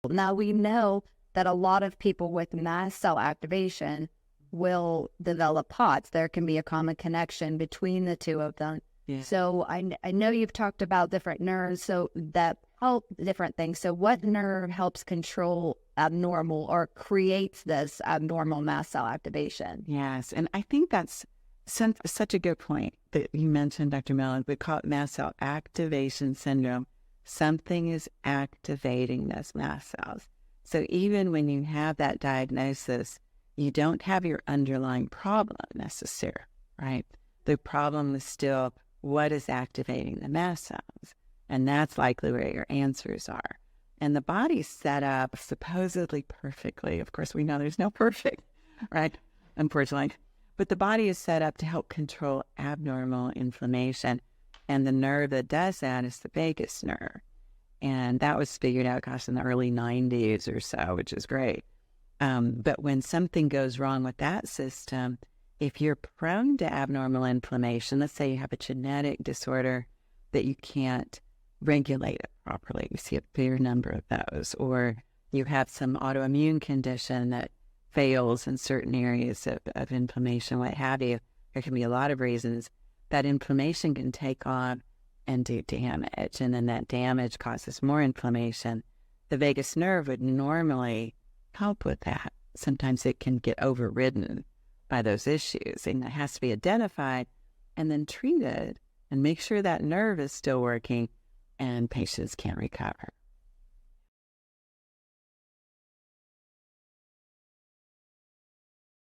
Now, we know that a lot of people with mast cell activation will develop POTS. There can be a common connection between the two of them. Yeah. So I know you've talked about different nerves, so that help different things. So what nerve helps control abnormal or creates this abnormal mast cell activation? Yes, and I think that's such a good point that you mentioned, Dr. Mellon. We call it Mast Cell Activation Syndrome. Something is activating those mast cells. So even when you have that diagnosis, you don't have your underlying problem necessarily, right? The problem is still what is activating the mast cells, and that's likely where your answers are. And the body's set up supposedly perfectly. Of course, we know there's no perfect, right? Unfortunately. But the body is set up to help control abnormal inflammation. And the nerve that does that is the vagus nerve. And that was figured out, gosh, in the early 90s or so, which is great. But when something goes wrong with that system, if you're prone to abnormal inflammation, let's say you have a genetic disorder that you can't regulate it properly, you see a fair number of those, or you have some autoimmune condition that fails in certain areas of inflammation, what have you, there can be a lot of reasons that inflammation can take on and do damage, and then that damage causes more inflammation. The vagus nerve would normally help with that. Sometimes it can get overridden by those issues, and that has to be identified and then treated and make sure that nerve is still working and patients can recover.